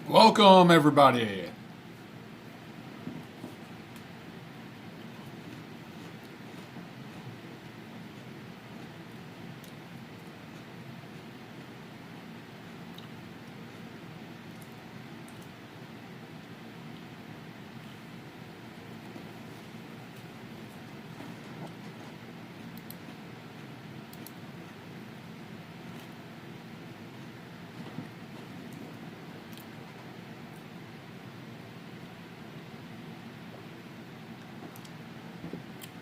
Welcome, everybody.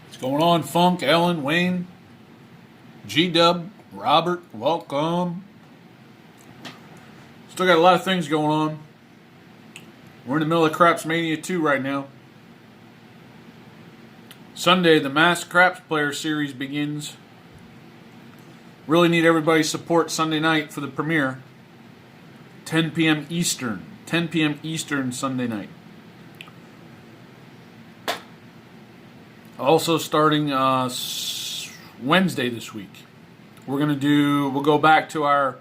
What's going on, Funk, Ellen, Wayne, G-Dub, Robert? Welcome. Still got a lot of things going on. We're in the middle of Craps Mania 2 right now. Sunday, the Masked Craps Player Series begins. Really need everybody's support Sunday night for the premiere. 10 p.m. Eastern. 10 p.m. Eastern Sunday night. Also starting Wednesday this week. We'll go back to our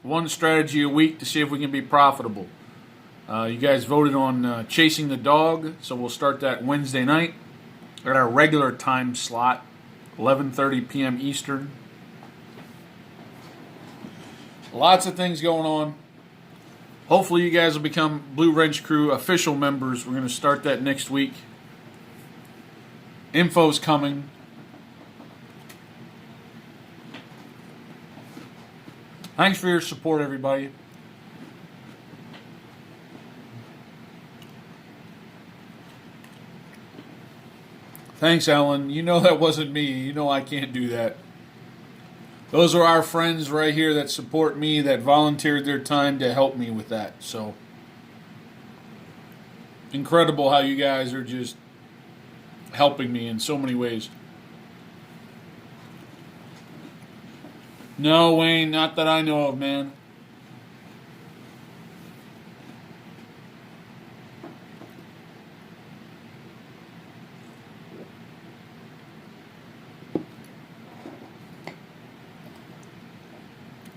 one strategy a week to see if we can be profitable. You guys voted on chasing the dog, so we'll start that Wednesday night at our regular time slot, 11:30 p.m. Eastern. Lots of things going on. Hopefully you guys will become Blue Wrench Crew official members. We're going to start that next week. Info's coming. Thanks for your support, everybody. Thanks, Alan. You know that wasn't me. You know I can't do that. Those are our friends right here that support me, that volunteered their time to help me with that. So, incredible how you guys are just helping me in so many ways. No, Wayne, not that I know of, man.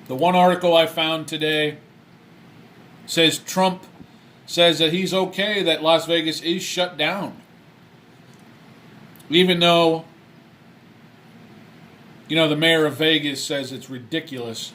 The one article I found today says Trump says that he's okay that Las Vegas is shut down. Even though, the mayor of Vegas says it's ridiculous.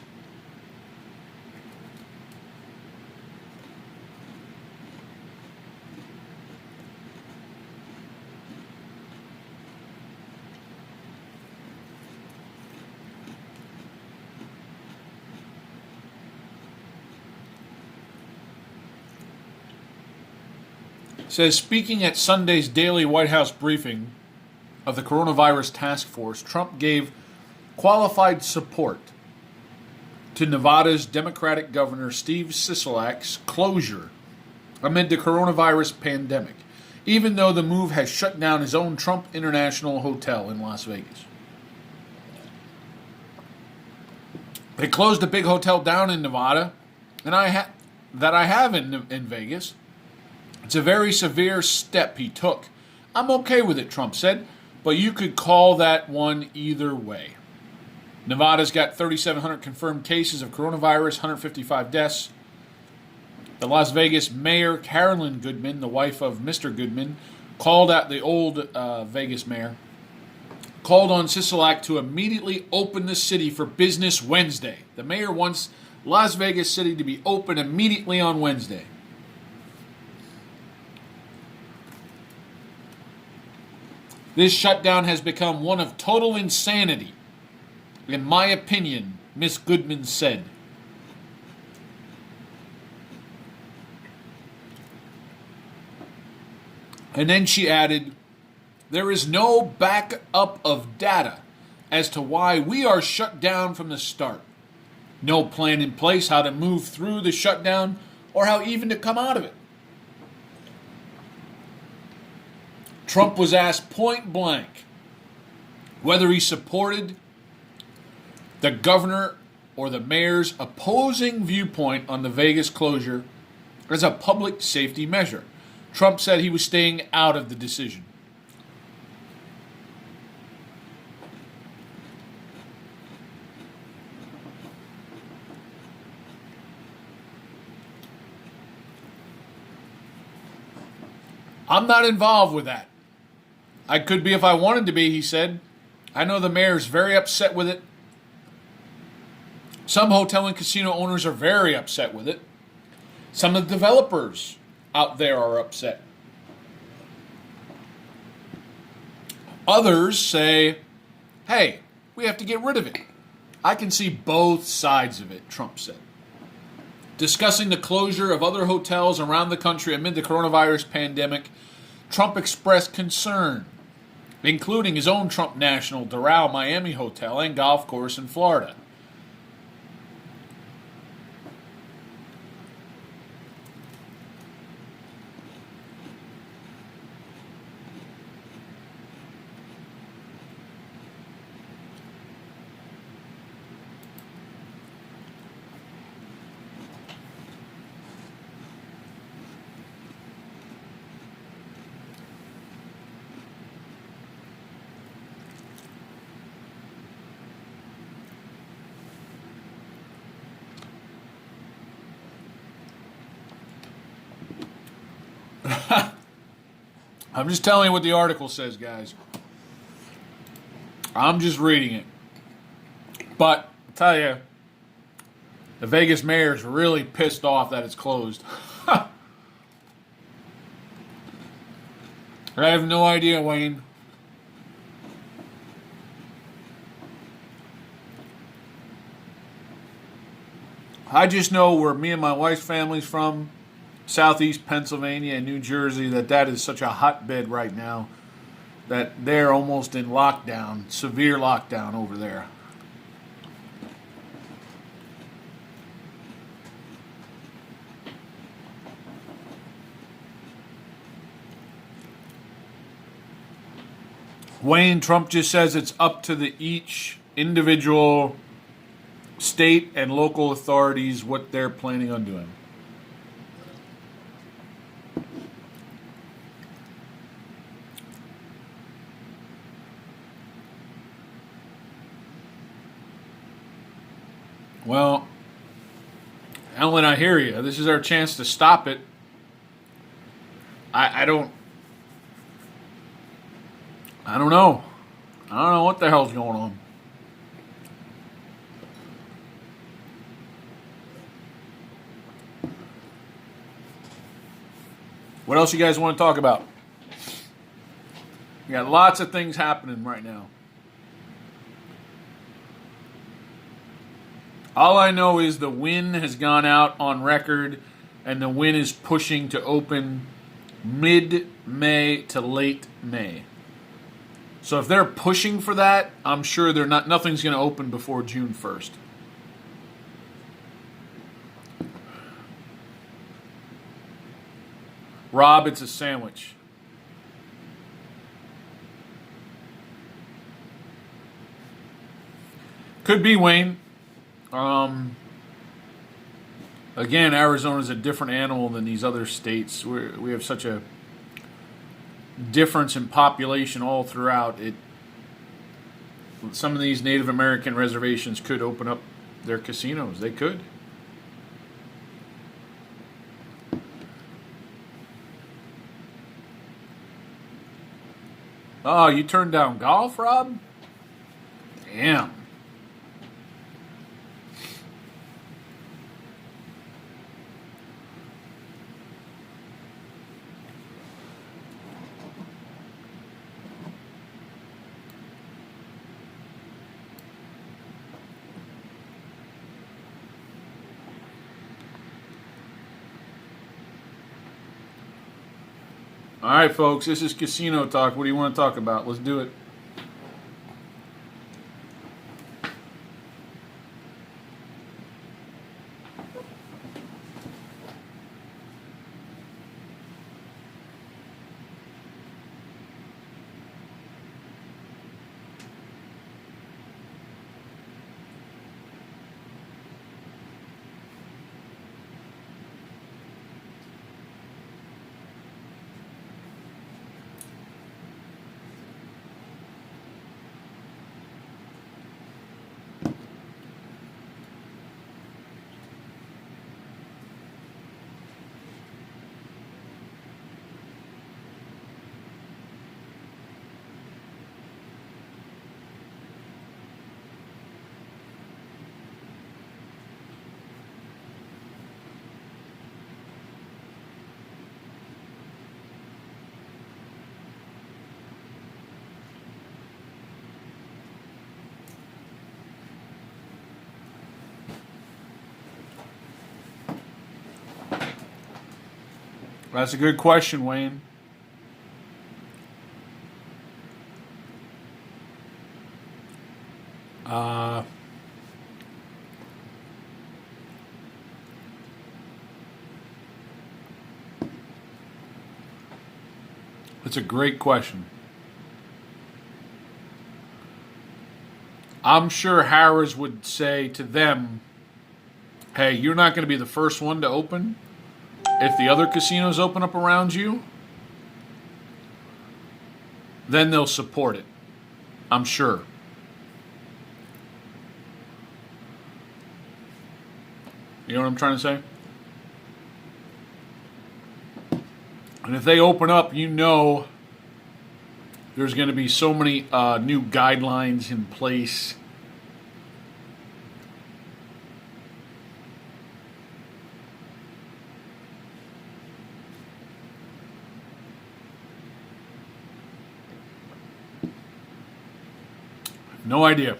It says, speaking at Sunday's daily White House briefing of the coronavirus task force, Trump gave qualified support to Nevada's Democratic Governor Steve Sisolak's closure amid the coronavirus pandemic, even though the move has shut down his own Trump International Hotel in Las Vegas. They closed a big hotel down in Nevada, and I have in Vegas. It's a very severe step he took. I'm okay with it, Trump said, but you could call that one either way. Nevada's got 3,700 confirmed cases of coronavirus, 155 deaths. The Las Vegas mayor, Carolyn Goodman, the wife of Mr. Goodman, called out the old Vegas mayor, called on Sisolak to immediately open the city for business Wednesday. The mayor wants Las Vegas City to be open immediately on Wednesday. This shutdown has become one of total insanity, in my opinion, Miss Goodman said. And then she added, there is no backup of data as to why we are shut down from the start. No plan in place how to move through the shutdown or how even to come out of it. Trump was asked point blank whether he supported the governor or the mayor's opposing viewpoint on the Vegas closure as a public safety measure. Trump said he was staying out of the decision. I'm not involved with that. I could be if I wanted to be, he said. I know the mayor's very upset with it. Some hotel and casino owners are very upset with it. Some of the developers out there are upset. Others say, hey, we have to get rid of it. I can see both sides of it, Trump said. Discussing the closure of other hotels around the country amid the coronavirus pandemic, Trump expressed concern, including his own Trump National Doral Miami Hotel and golf course in Florida. I'm just telling you what the article says, guys. I'm just reading it. But I'll tell you, the Vegas mayor's really pissed off that it's closed. I have no idea, Wayne. I just know where me and my wife's family's from, Southeast Pennsylvania and New Jersey, that is such a hotbed right now that they're almost in lockdown, severe lockdown over there. Wayne, Trump just says it's up to each individual state and local authorities what they're planning on doing. Well, Ellen, I hear you. This is our chance to stop it. I don't know. I don't know what the hell's going on. What else you guys want to talk about? We got lots of things happening right now. All I know is the Wynn has gone out on record, and the Wynn is pushing to open mid-May to late May. So if they're pushing for that, I'm sure nothing's going to open before June 1st. Rob, it's a sandwich. Could be, Wayne. Again, Arizona's a different animal than these other states. We have such a difference in population all throughout. Some of these Native American reservations could open up their casinos. They could. Oh, you turned down golf, Rob? Damn. All right, folks, this is Casino Talk. What do you want to talk about? Let's do it. That's a good question, Wayne. That's a great question. I'm sure Harrah's would say to them, hey, you're not going to be the first one to open. If the other casinos open up around you, then they'll support it. I'm sure. You know what I'm trying to say? And if they open up, you know there's going to be so many new guidelines in place. No idea.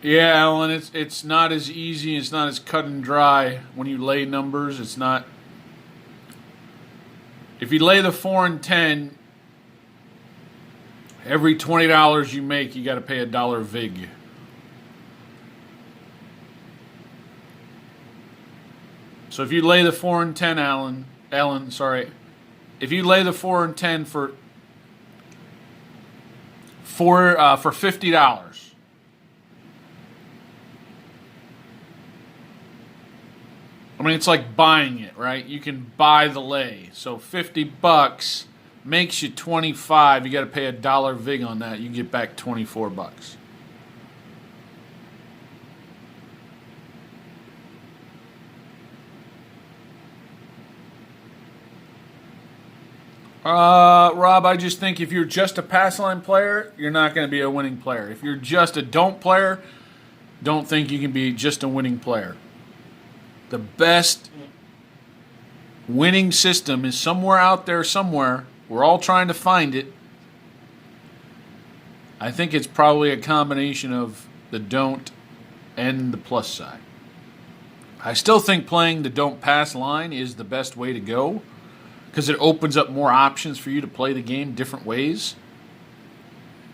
Yeah, Alan, it's not as easy. It's not as cut and dry when you lay numbers. It's not. If you lay the 4 and 10, every $20 you make, you got to pay $1 vig. So if you lay the 4 and 10, Alan, sorry, if you lay the 4 and 10 for $50. I mean, it's like buying it, right? You can buy the lay. So $50 makes you 25. You got to pay $1 vig on that. You get back $24. Rob, I just think if you're just a pass line player, you're not going to be a winning player. If you're just a don't player, don't think you can be just a winning player. The best winning system is somewhere out there somewhere. We're all trying to find it. I think it's probably a combination of the don't and the plus side. I still think playing the don't pass line is the best way to go because it opens up more options for you to play the game different ways.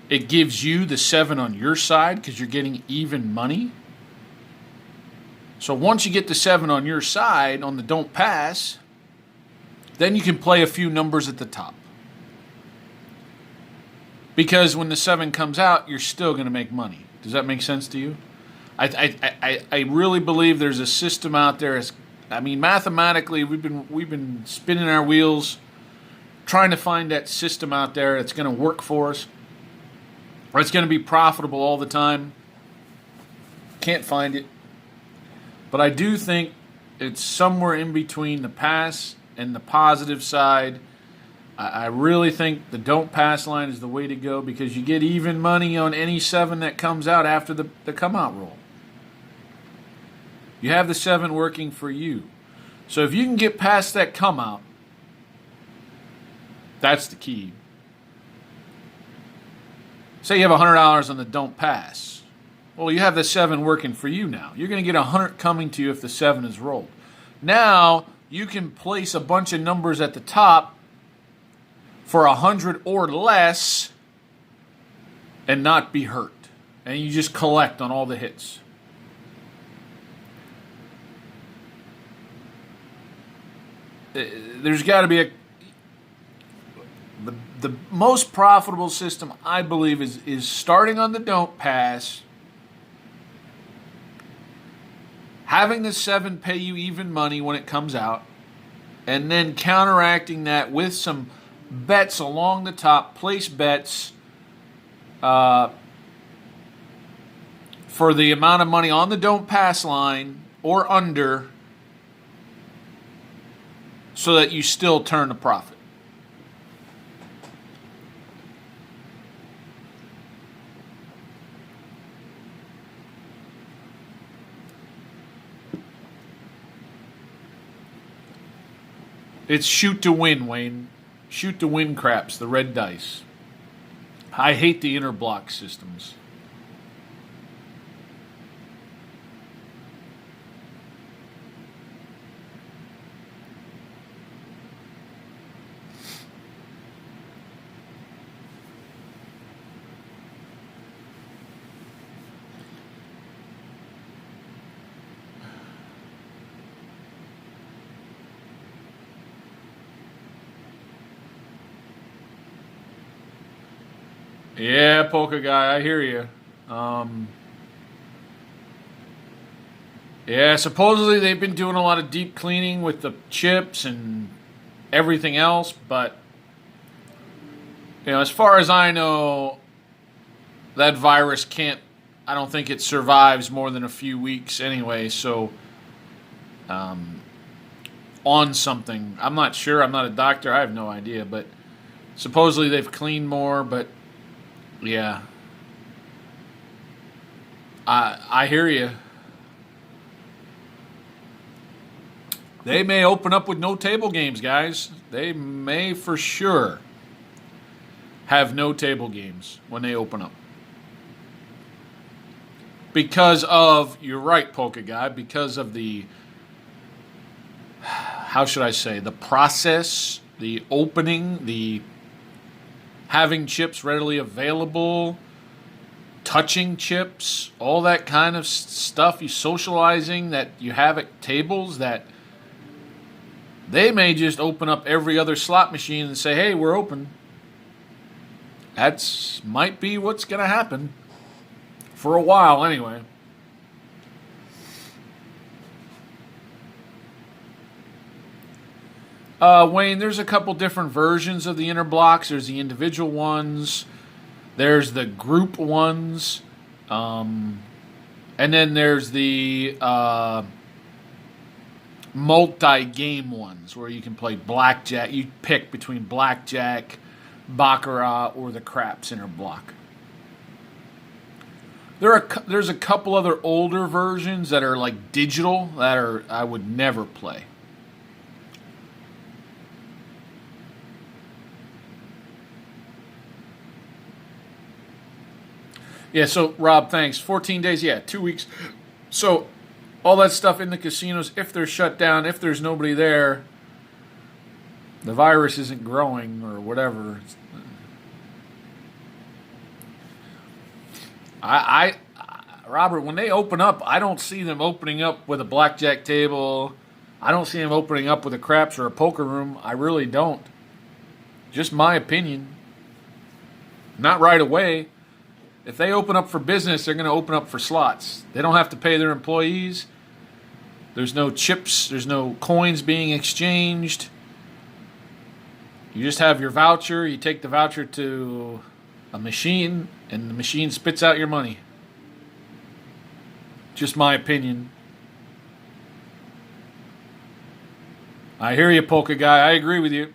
It gives you the 7 on your side because you're getting even money. So once you get the 7 on your side on the don't pass, then you can play a few numbers at the top. Because when the 7 comes out, you're still going to make money. Does that make sense to you? I really believe there's a system out there. I mean, mathematically, we've been spinning our wheels, trying to find that system out there that's going to work for us, or it's going to be profitable all the time. Can't find it. But I do think it's somewhere in between the pass and the positive side. I really think the don't pass line is the way to go because you get even money on any 7 that comes out after the come out roll. You have the 7 working for you. So if you can get past that come out, that's the key. Say you have $100 on the don't pass. Well, you have the 7 working for you now. You're going to get 100 coming to you if the 7 is rolled. Now, you can place a bunch of numbers at the top for 100 or less and not be hurt. And you just collect on all the hits. There's got to be the most profitable system, I believe, is starting on the don't pass, having the 7 pay you even money when it comes out, and then counteracting that with some bets along the top, place bets for the amount of money on the don't pass line or under so that you still turn a profit. It's shoot to win, Wayne. Shoot to win craps, the red dice. I hate the interblock systems. Yeah, Polka Guy, I hear you. Um, yeah, supposedly they've been doing a lot of deep cleaning with the chips and everything else, but as far as I know, that virus can't. I don't think it survives more than a few weeks anyway. So, um, on something, I'm not sure. I'm not a doctor. I have no idea, but supposedly they've cleaned more. But yeah, I hear you. They may open up with no table games, guys. They may for sure have no table games when they open up. Because of, you're right, Polka Guy, because of the, how should I say, the process, the opening, the having chips readily available, touching chips, all that kind of stuff, you socializing that you have at tables, that they may just open up every other slot machine and say, hey, we're open. That's might be what's going to happen. For a while, anyway. Wayne, there's a couple different versions of the inner blocks. There's the individual ones. There's the group ones. And then there's the multi-game ones where you can play blackjack. You pick between blackjack, baccarat, or the craps inner block. There's a couple other older versions that are like digital that I would never play. Yeah, so Rob, thanks. 14 days, yeah, 2 weeks. So all that stuff in the casinos, if they're shut down, if there's nobody there, the virus isn't growing or whatever. Robert, when they open up, I don't see them opening up with a blackjack table. I don't see them opening up with a craps or a poker room. I really don't. Just my opinion. Not right away. If they open up for business, they're going to open up for slots. They don't have to pay their employees. There's no chips. There's no coins being exchanged. You just have your voucher. You take the voucher to a machine, and the machine spits out your money. Just my opinion. I hear you, Polka Guy. I agree with you.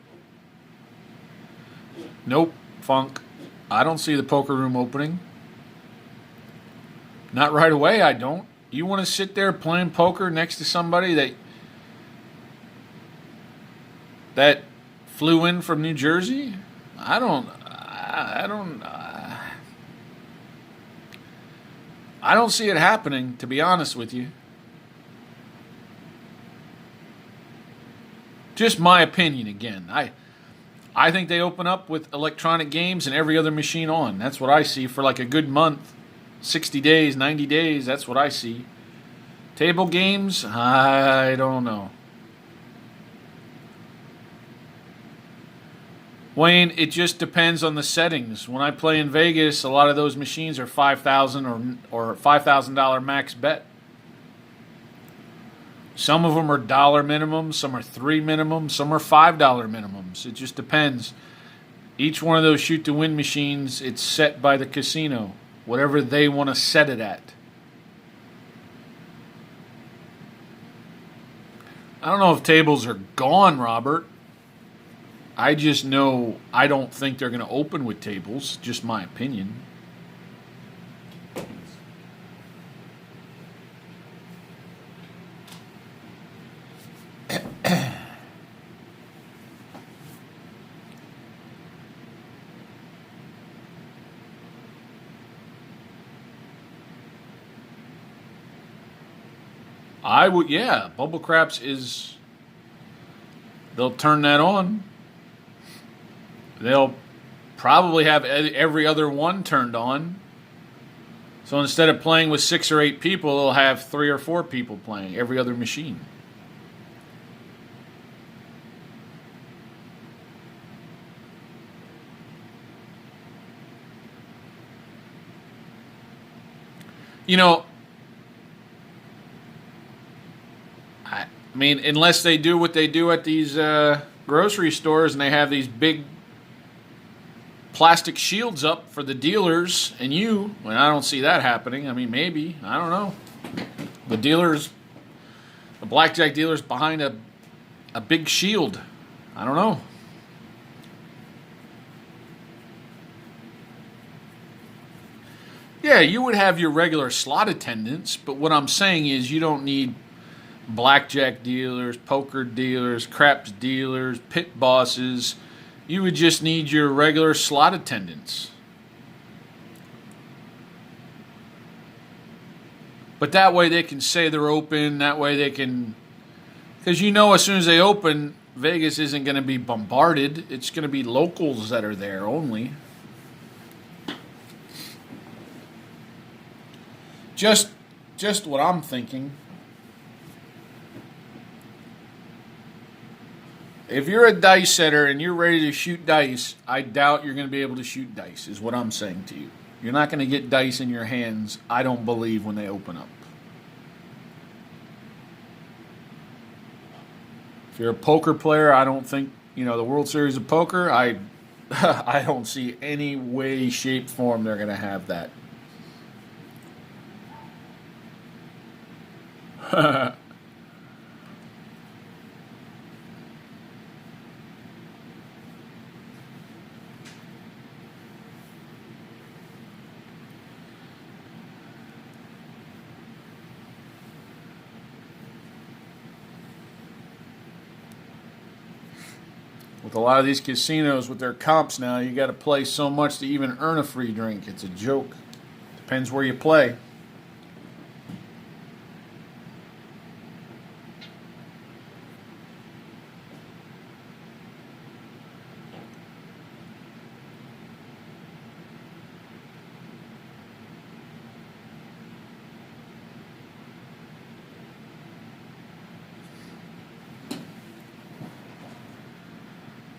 Nope, Funk. I don't see the poker room opening. Not right away, I don't. You want to sit there playing poker next to somebody that flew in from New Jersey? I don't see it happening, to be honest with you. Just my opinion again. I think they open up with electronic games and every other machine on. That's what I see for like a good month. 60 days, 90 days, that's what I see. Table games, I don't know. Wayne, it just depends on the settings. When I play in Vegas, a lot of those machines are $5,000 or $5,000 max bet. Some of them are dollar minimums, some are $3 minimums, some are $5 minimums. It just depends. Each one of those shoot to win machines, it's set by the casino, whatever they want to set it at. I don't know if tables are gone, Robert. I just know I don't think they're going to open with tables. Just my opinion. I would, yeah. Bubble Craps is. They'll turn that on. They'll probably have every other one turned on. So instead of playing with 6 or 8 people, they'll have 3 or 4 people playing every other machine. You know, I mean, unless they do what they do at these grocery stores and they have these big plastic shields up for the dealers and you, well, I don't see that happening. I mean, maybe. I don't know. The dealers, the blackjack dealers behind a big shield. I don't know. Yeah, you would have your regular slot attendants, but what I'm saying is you don't need blackjack dealers, poker dealers, craps dealers, pit bosses. You would just need your regular slot attendants. But that way they can say they're open. That way they can... Because you know as soon as they open, Vegas isn't going to be bombarded. It's going to be locals that are there only. Just what I'm thinking. If you're a dice setter and you're ready to shoot dice, I doubt you're going to be able to shoot dice, is what I'm saying to you. You're not going to get dice in your hands, I don't believe, when they open up. If you're a poker player, I don't think, the World Series of Poker, I don't see any way, shape, form they're going to have that. With a lot of these casinos with their comps now, you got to play so much to even earn a free drink. It's a joke. Depends where you play.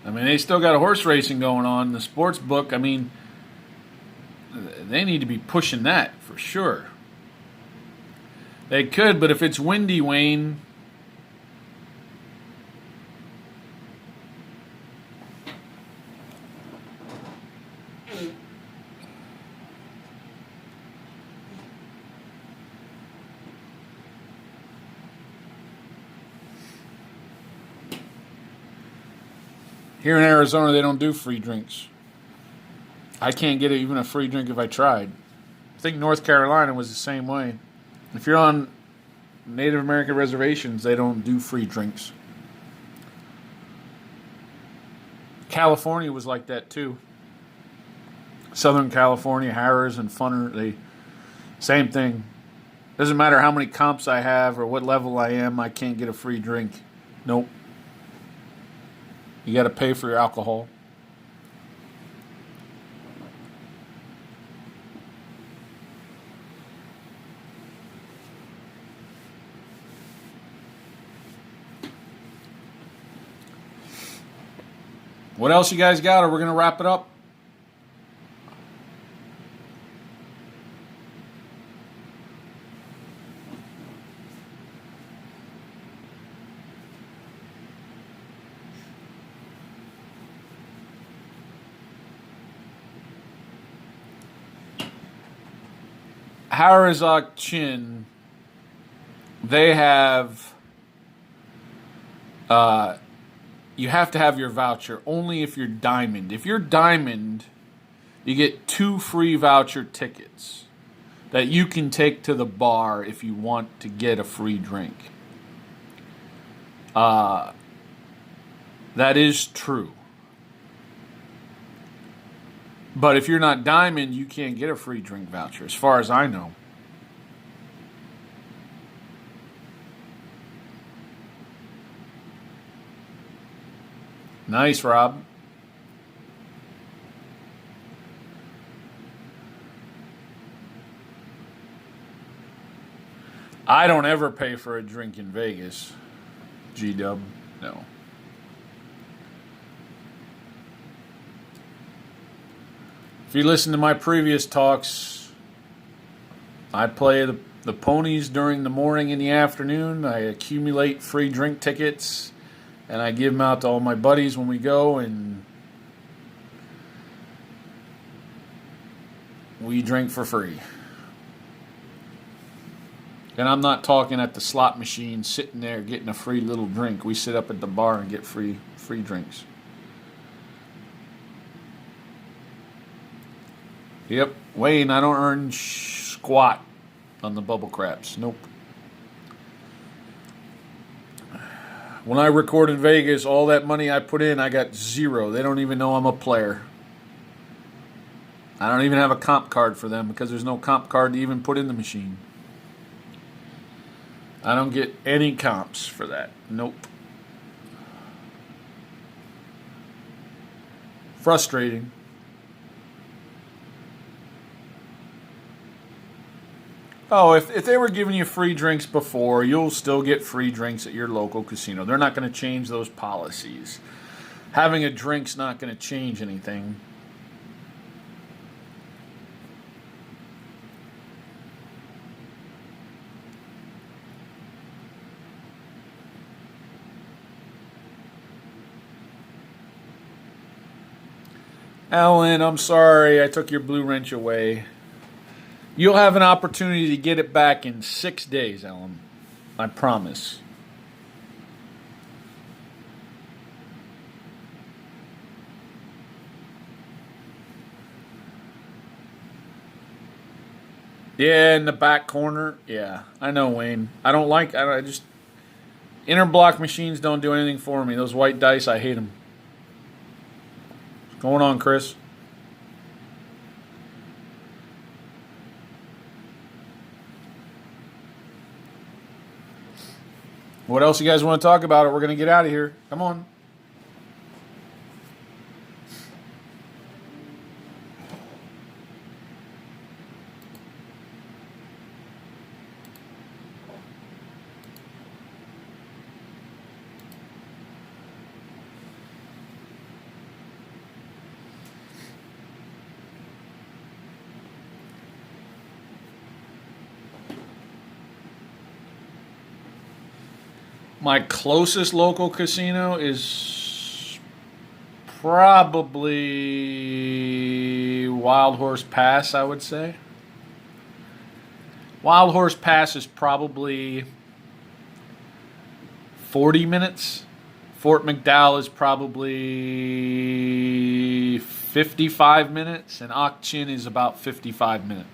I mean, they still got a horse racing going on. The sports book, I mean, they need to be pushing that for sure. They could, but if it's windy, Wayne, here in Arizona, they don't do free drinks. I can't get even a free drink if I tried. I think North Carolina was the same way. If you're on Native American reservations, they don't do free drinks. California was like that too. Southern California, Harrah's and Funner, same thing. Doesn't matter how many comps I have or what level I am, I can't get a free drink. Nope. You got to pay for your alcohol. What else you guys got, or we're going to wrap it up? Harrah's Auction, they have, you have to have your voucher only if you're diamond. If you're diamond, you get 2 free voucher tickets that you can take to the bar if you want to get a free drink. That is true. But if you're not diamond, you can't get a free drink voucher, as far as I know. Nice, Rob. I don't ever pay for a drink in Vegas. G-Dub, no. If you listen to my previous talks, I play the ponies during the morning and the afternoon. I accumulate free drink tickets, and I give them out to all my buddies when we go, and we drink for free. And I'm not talking at the slot machine sitting there getting a free little drink. We sit up at the bar and get free drinks. Yep. Wayne, I don't earn squat on the bubble craps. Nope. When I record in Vegas, all that money I put in, I got zero. They don't even know I'm a player. I don't even have a comp card for them because there's no comp card to even put in the machine. I don't get any comps for that. Nope. Frustrating. Oh, if they were giving you free drinks before, you'll still get free drinks at your local casino. They're not going to change those policies. Having a drink's not going to change anything. Alan, I'm sorry I took your blue wrench away. You'll have an opportunity to get it back in 6 days, Alan. I promise. Yeah, in the back corner. Yeah, I know, Wayne. I just inner block machines don't do anything for me. Those white dice, I hate them. What's going on, Chris? What else you guys want to talk about? Or we're going to get out of here. Come on. My closest local casino is probably Wild Horse Pass, I would say. Wild Horse Pass is probably 40 minutes. Fort McDowell is probably 55 minutes. And Ak Chin is about 55 minutes.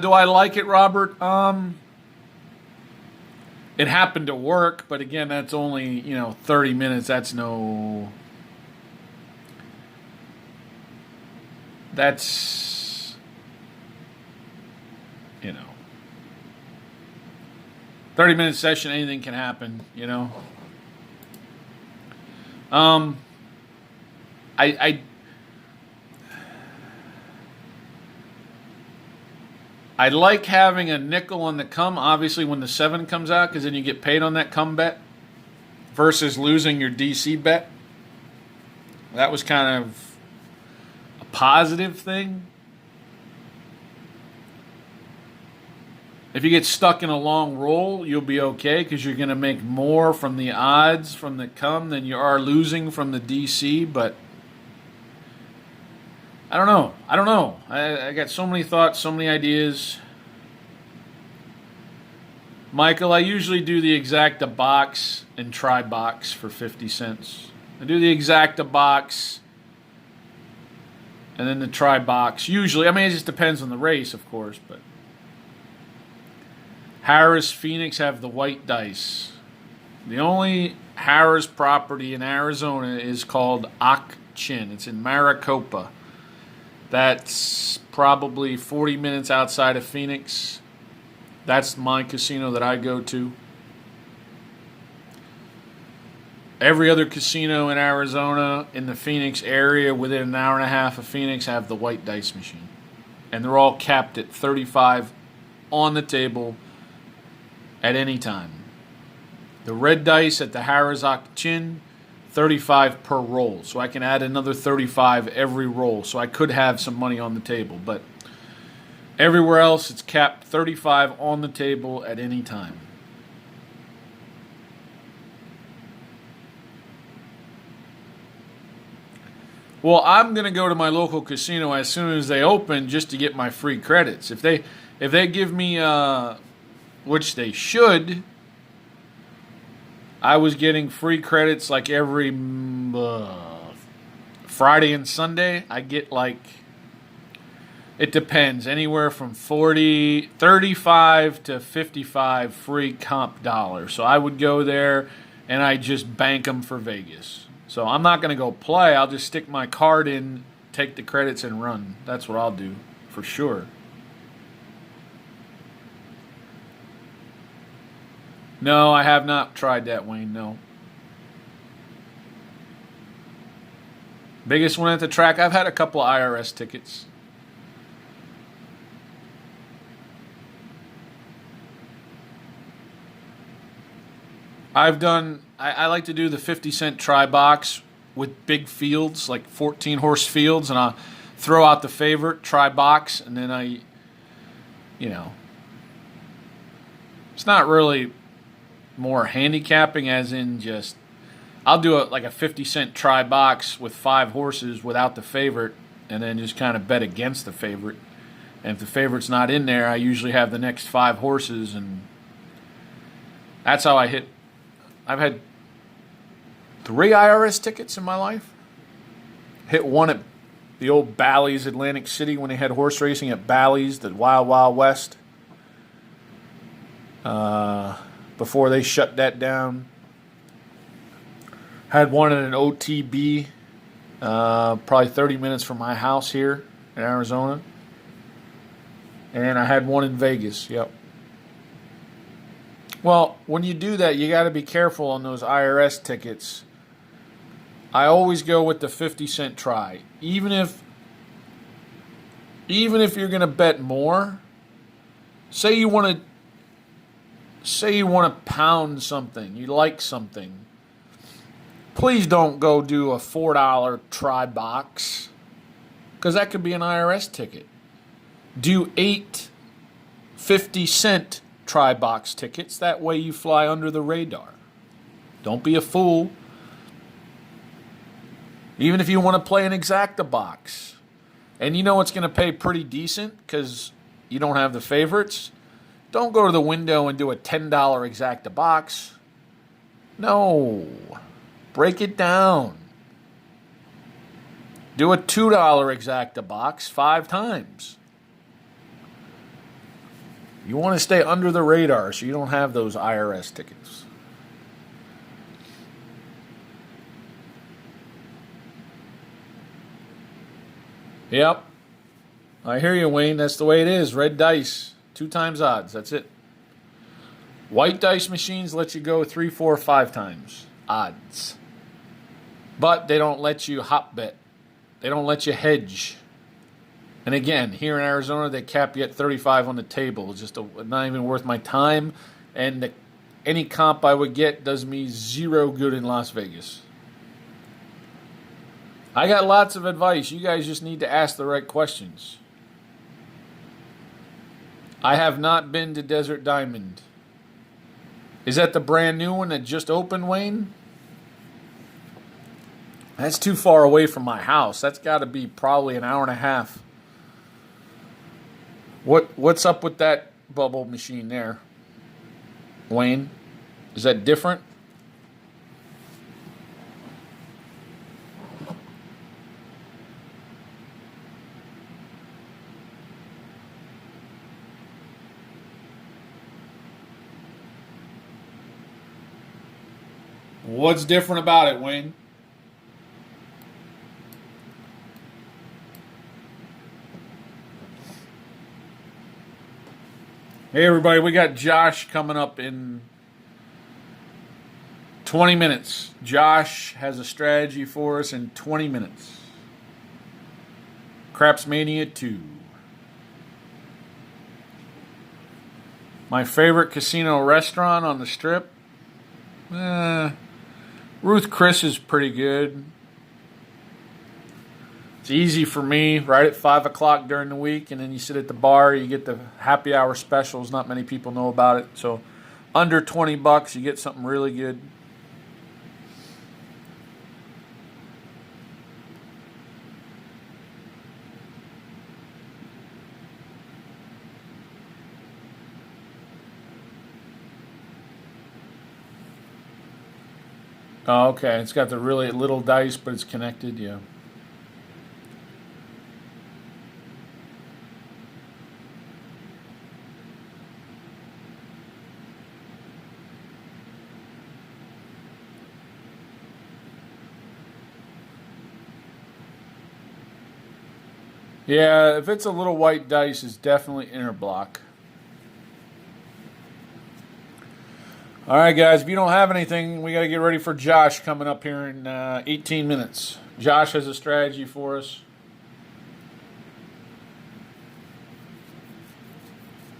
Do I like it, Robert? It happened to work, but again, that's only, 30 minutes. That's 30-minute session, anything can happen, I like having a nickel on the come, obviously, when the 7 comes out, because then you get paid on that come bet versus losing your DC bet. That was kind of a positive thing. If you get stuck in a long roll, you'll be okay because you're going to make more from the odds from the come than you are losing from the DC, but I don't know. I got so many thoughts, so many ideas. Michael, I usually do the exacta box and try box for 50 cents. I do the exacta box and then the try box. Usually, it just depends on the race, of course, but Harris, Phoenix have the white dice. The only Harris property in Arizona is called Ak Chin. It's in Maricopa. That's probably 40 minutes outside of Phoenix. That's my casino that I go to. Every other casino in Arizona in the Phoenix area within an hour and a half of Phoenix have the white dice machine. and they're all capped at 35 on the table at any time. The red dice at the Harazak Chin, 35 per roll. So I can add another 35 every roll. So I could have some money on the table. But everywhere else, it's capped 35 on the table at any time. Well, I'm going to go to my local casino as soon as they open just to get my free credits. If they give me, which they should, I was getting free credits like every Friday and Sunday. I get like, it depends, anywhere from 35 to 55 free comp dollars. So I would go there and I just bank them for Vegas. So I'm not going to go play. I'll just stick my card in, take the credits, and run. That's what I'll do, for sure. No, I have not tried that, Wayne, no. Biggest one at the track, I've had a couple of IRS tickets. I've done, I like to do the 50-cent try box with big fields, like 14-horse fields, and I'll throw out the favorite, try box, and then it's not really more handicapping as in just, I'll do like a 50-cent try box with 5 horses without the favorite, and then just kind of bet against the favorite. And if the favorite's not in there, I usually have the next 5 horses, and that's how I hit. I've had 3 IRS tickets in my life. Hit one at the old Bally's Atlantic City when they had horse racing at Bally's, the Wild Wild West. Before they shut that down. Had one at an OTB, probably 30 minutes from my house here in Arizona. And I had one in Vegas, yep. Well, when you do that, you got to be careful on those IRS tickets. I always go with the 50-cent try. Even if you're going to bet more, say you want to pound something, you like something. Please don't go do a $4 try box, because that could be an IRS ticket. Do 8 50-cent try box tickets. That way you fly under the radar. Don't be a fool. Even if you want to play an exacta box, and you know it's going to pay pretty decent because you don't have the favorites, don't go to the window and do a $10 exacta box. No. Break it down. Do a $2 exacta box 5 times. You want to stay under the radar so you don't have those IRS tickets. Yep. I hear you, Wayne. That's the way it is. Red dice. 2 times odds. That's it. White dice machines let you go 3, 4, 5 times odds. But they don't let you hop bet. They don't let you hedge. And again, here in Arizona, they cap you at 35 on the table. It's just not even worth my time. And any comp I would get does me 0 good in Las Vegas. I got lots of advice. You guys just need to ask the right questions. I have not been to Desert Diamond. Is that the brand new one that just opened, Wayne? That's too far away from my house. That's got to be probably an hour and a half. What's up with that bubble machine there, Wayne? Is that different? What's different about it, Wayne? Hey, everybody, we got Josh coming up in 20 minutes. Josh has a strategy for us in 20 minutes. Craps Mania 2. My favorite casino restaurant on the Strip? Ruth Chris is pretty good. It's easy for me, right at 5 o'clock during the week, and then you sit at the bar, you get the happy hour specials. Not many people know about it. So under $20, you get something really good. Oh, okay. It's got the really little dice, but it's connected, yeah. Yeah, if it's a little white dice, it's definitely interblock. All right, guys, if you don't have anything, we got to get ready for Josh coming up here in 18 minutes. Josh has a strategy for us.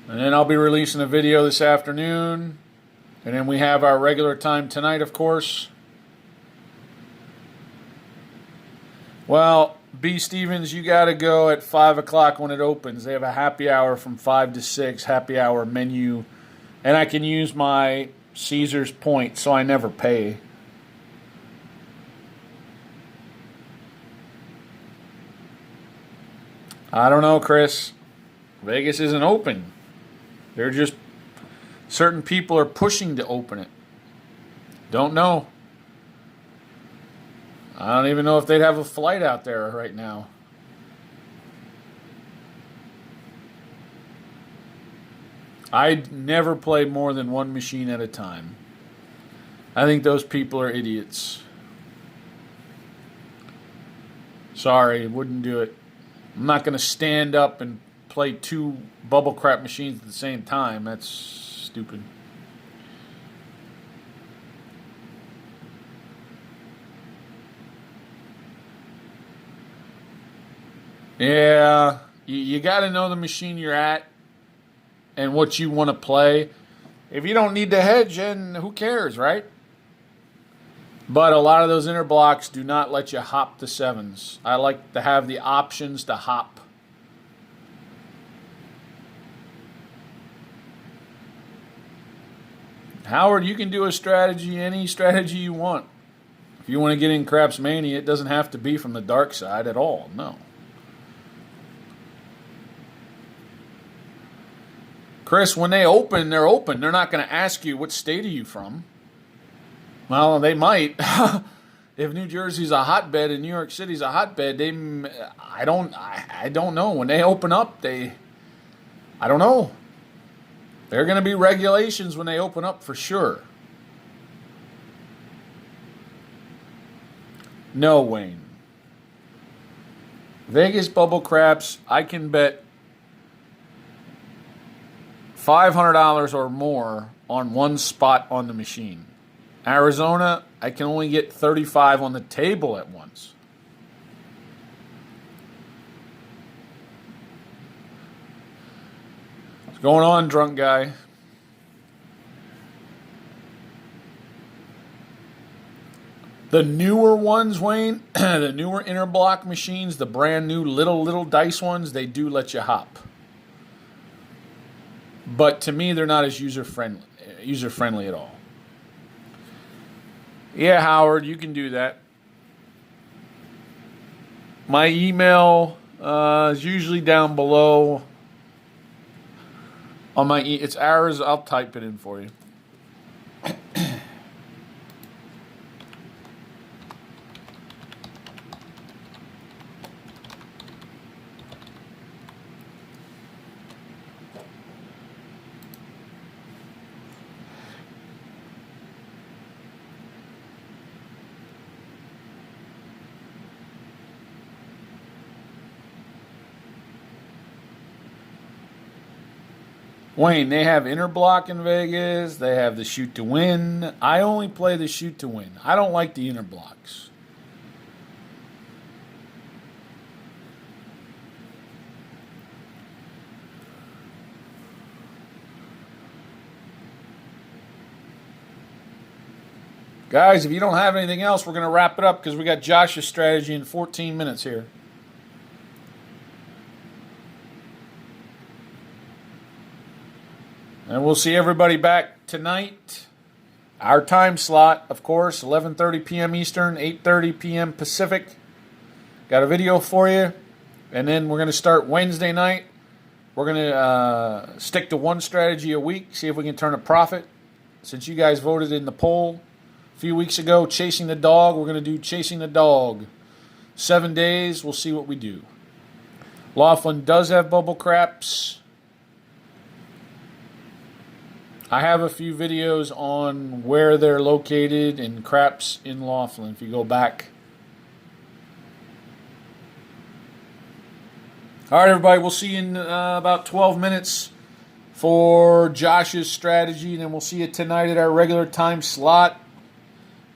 And then I'll be releasing a video this afternoon. And then we have our regular time tonight, of course. Well, B. Stevens, you got to go at 5 o'clock when it opens. They have a happy hour from 5 to 6, happy hour menu. And I can use my Caesar's points, so I never pay. I don't know, Chris. Vegas isn't open. They're just, certain people are pushing to open it. Don't know. I don't even know if they'd have a flight out there right now. I'd never play more than one machine at a time. I think those people are idiots. Sorry, wouldn't do it. I'm not going to stand up and play two bubble crap machines at the same time. That's stupid. Yeah, you got to know the machine you're at and what you want to play. If you don't need to hedge, then who cares, right? But a lot of those interblocks do not let you hop the sevens. I like to have the options to hop. Howard, you can do a strategy, any strategy you want. If you want to get in Craps Mania, it doesn't have to be from the dark side at all. No. Chris, when they open, they're open. They're not going to ask you, what state are you from? Well, they might. If New Jersey's a hotbed and New York City's a hotbed, I don't know. When they open up, I don't know. There are going to be regulations when they open up for sure. No, Wayne. Vegas bubble craps, I can bet $500 or more on one spot on the machine. Arizona, I can only get 35 on the table at once. What's going on, drunk guy? The newer ones, Wayne, the newer interblock machines, the brand new little dice ones, they do let you hop. But to me, they're not as user friendly at all. Yeah, Howard, you can do that. My email is usually down below. On my it's ours. I'll type it in for you. Wayne, they have interblock in Vegas. They have the shoot to win. I only play the shoot to win. I don't like the interblocks. Guys, if you don't have anything else, we're going to wrap it up because we got Josh's strategy in 14 minutes here. And we'll see everybody back tonight. Our time slot, of course, 11:30 p.m. Eastern, 8:30 p.m. Pacific. Got a video for you. And then we're going to start Wednesday night. We're going to stick to one strategy a week, see if we can turn a profit. Since you guys voted in the poll a few weeks ago, chasing the dog, we're going to do chasing the dog. 7 days, we'll see what we do. Laughlin does have bubble craps. I have a few videos on where they're located and craps in Laughlin if you go back. All right, everybody, we'll see you in about 12 minutes for Josh's strategy, and then we'll see you tonight at our regular time slot.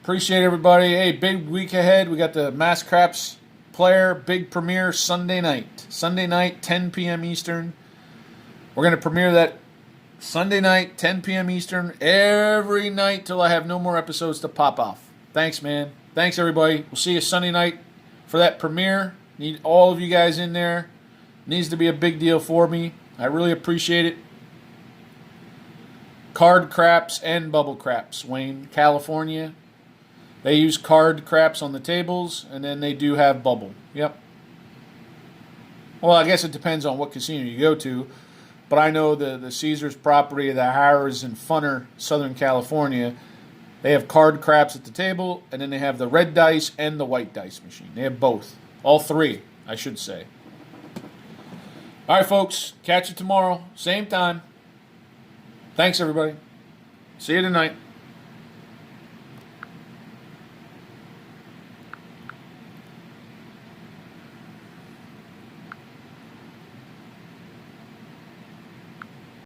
Appreciate everybody. Hey, big week ahead. We got the Mass Craps Player big premiere Sunday night. Sunday night, 10 p.m. Eastern. We're going to premiere that Sunday night, 10 p.m. Eastern, every night till I have no more episodes to pop off. Thanks, man. Thanks, everybody. We'll see you Sunday night for that premiere. Need all of you guys in there. Needs to be a big deal for me. I really appreciate it. Card craps and bubble craps, Wayne, California. They use card craps on the tables, and then they do have bubble. Yep. Well, I guess it depends on what casino you go to. But I know the Caesars property, the Harrah's and Funner, Southern California, they have card craps at the table, and then they have the red dice and the white dice machine. They have both. All three, I should say. All right, folks. Catch you tomorrow. Same time. Thanks, everybody. See you tonight.